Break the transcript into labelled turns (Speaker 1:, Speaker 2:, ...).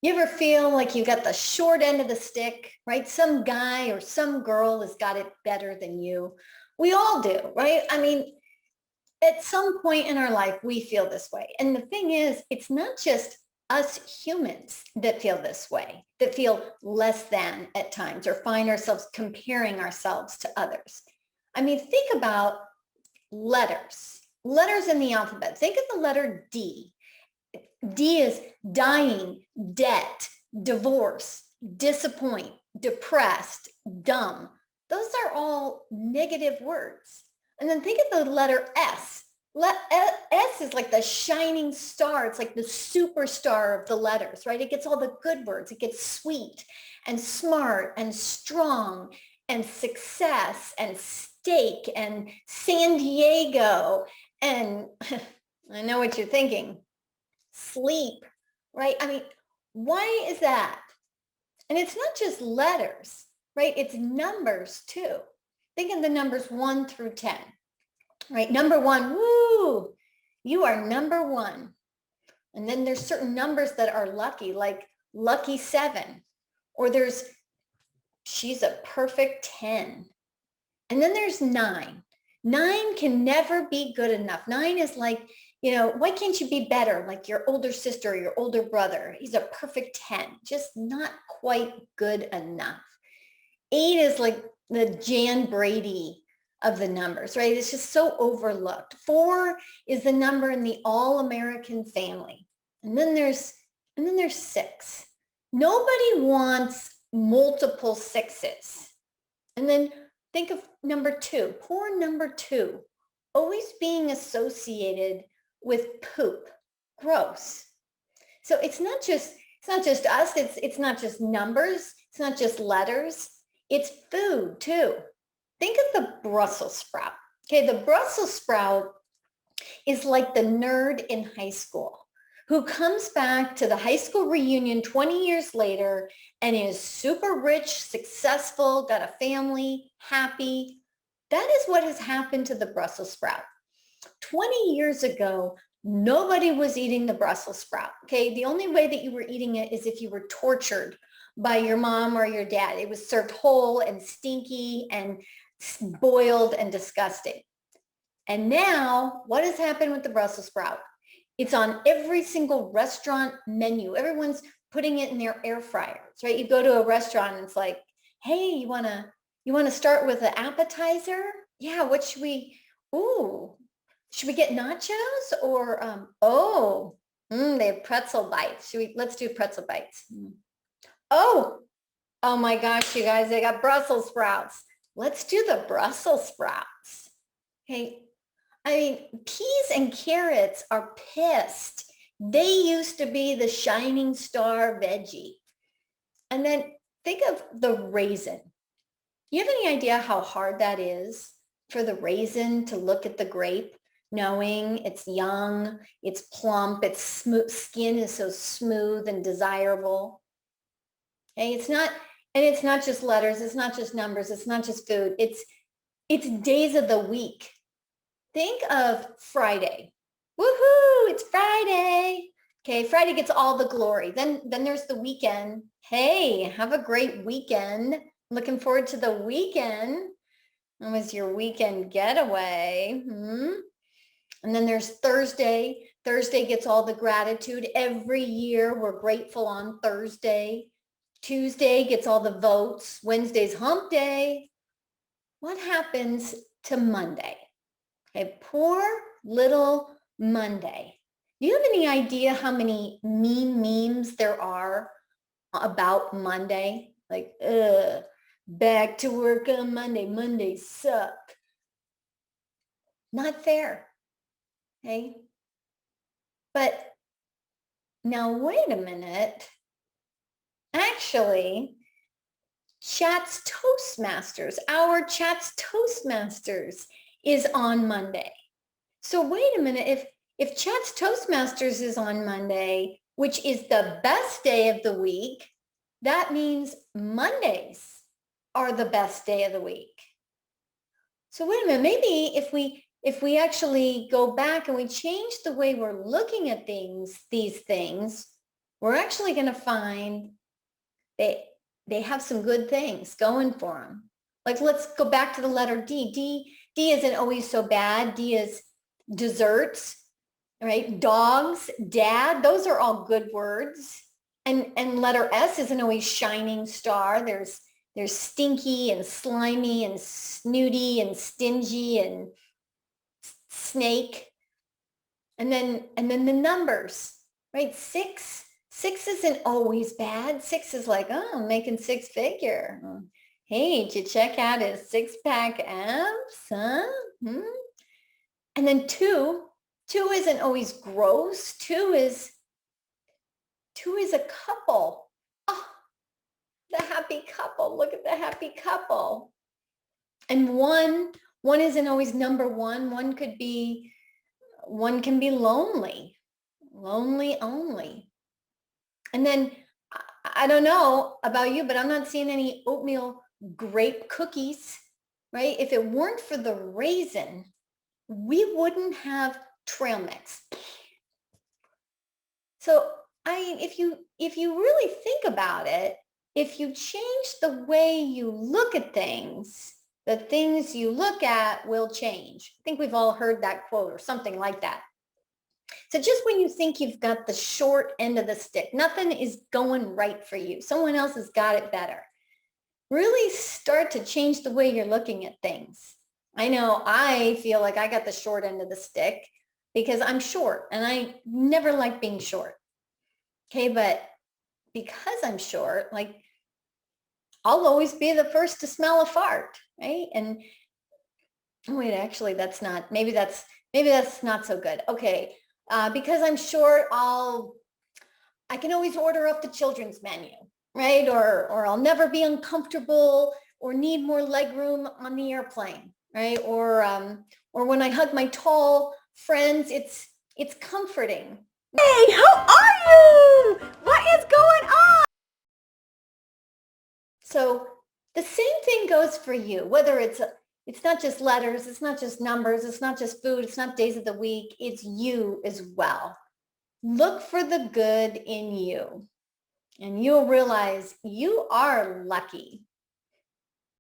Speaker 1: You ever feel like you got the short end of the stick, right? Some guy or some girl has got it better than you. We all do, right? I mean, at some point in our life, we feel this way. And the thing is, it's not just us humans that feel this way, that feel less than at times or find ourselves comparing ourselves to others. I mean, think about letters in the alphabet. Think of the letter D. D is dying, debt, divorce, disappoint, depressed, dumb. Those are all negative words. And then think of the letter S. S is like the shining star. It's like the superstar of the letters, right? It gets all the good words. It gets sweet and smart and strong and success and steak and San Diego. And I know what you're thinking, sleep, right? I mean, why is that? And it's not just letters, right? It's numbers too. Think of the numbers 1 through 10, right? Number 1, woo, you are number 1. And then there's certain numbers that are lucky, like lucky 7, or there's she's a perfect 10. And then there's 9. 9 can never be good enough. 9 is like, why can't you be better? Like your older sister or your older brother. He's a perfect 10, just not quite good enough. 8 is like the Jan Brady of the numbers, right? It's just so overlooked. 4 is the number in the all-American family. And then there's 6. Nobody wants multiple 6s. And then think of number 2, poor number 2, always being associated with poop, gross. So it's not just us, it's not just numbers, it's not just letters, it's food too. Think of the Brussels sprout. Okay, the Brussels sprout is like the nerd in high school who comes back to the high school reunion 20 years later and is super rich, successful, got a family, happy. That is what has happened to the Brussels sprout. 20 years ago, nobody was eating the Brussels sprout. Okay, the only way that you were eating it is if you were tortured by your mom or your dad. It was served whole and stinky and boiled and disgusting. And now, what has happened with the Brussels sprout? It's on every single restaurant menu. Everyone's putting it in their air fryers, right? You go to a restaurant and it's like, hey, you wanna start with an appetizer? Yeah, what should we? Ooh, should we get nachos or they have pretzel bites. Let's do pretzel bites. Oh, oh my gosh, you guys, they got Brussels sprouts. Let's do the Brussels sprouts. Okay. I mean, peas and carrots are pissed. They used to be the shining star veggie. And then think of the raisin. You have any idea how hard that is for the raisin to look at the grape, knowing it's young, it's plump, its smooth skin is so smooth and desirable? Okay, it's not just letters, it's not just numbers, it's not just food, it's days of the week. Think of Friday. Woohoo, it's Friday. Okay, Friday gets all the glory. Then there's the weekend. Hey, have a great weekend. Looking forward to the weekend. When was your weekend getaway? And then there's Thursday. Thursday gets all the gratitude. Every year we're grateful on Thursday. Tuesday gets all the votes. Wednesday's hump day. What happens to Monday? Okay, poor little Monday. Do you have any idea how many memes there are about Monday? Like, back to work on Monday. Mondays suck. Not fair. Okay. But now wait a minute. Actually, Chat's Toastmasters, our Chat's Toastmasters is on Monday. So wait a minute, if Chat's Toastmasters is on Monday, which is the best day of the week, that means Mondays are the best day of the week. So wait a minute, maybe if we actually go back and we change the way we're looking at these things, we're actually going to find they have some good things going for them. Like, let's go back to the letter D. D isn't always so bad. D is desserts, right? Dogs, dad, those are all good words. And letter S isn't always shining star. There's stinky and slimy and snooty and stingy and snake. And then the numbers, right? Six isn't always bad. 6 is like, oh, I'm making 6-figure. Hey, did you check out his 6-pack abs? Huh? And then 2 isn't always gross. 2 is a couple. Oh, the happy couple. Look at the happy couple. And 1 isn't always number 1. 1 can be lonely only. And then I don't know about you, but I'm not seeing any oatmeal grape cookies, right? If it weren't for the raisin, we wouldn't have trail mix. So if you really think about it, if you change the way you look at things, the things you look at will change. I think we've all heard that quote or something like that. So just when you think you've got the short end of the stick, nothing is going right for you, someone else has got it better, really start to change the way you're looking at things. I know I feel like I got the short end of the stick because I'm short and I never like being short. Okay, but because I'm short, like, I'll always be the first to smell a fart, right? And wait, actually, maybe that's not so good. Okay, because I'm short, I can always order off the children's menu, right? Or I'll never be uncomfortable or need more leg room on the airplane, right? Or when I hug my tall friends, it's comforting.
Speaker 2: Hey, how are you? What is going on?
Speaker 1: So the same thing goes for you, whether it's not just letters, it's not just numbers, it's not just food, it's not days of the week, it's you as well. Look for the good in you and you'll realize you are lucky.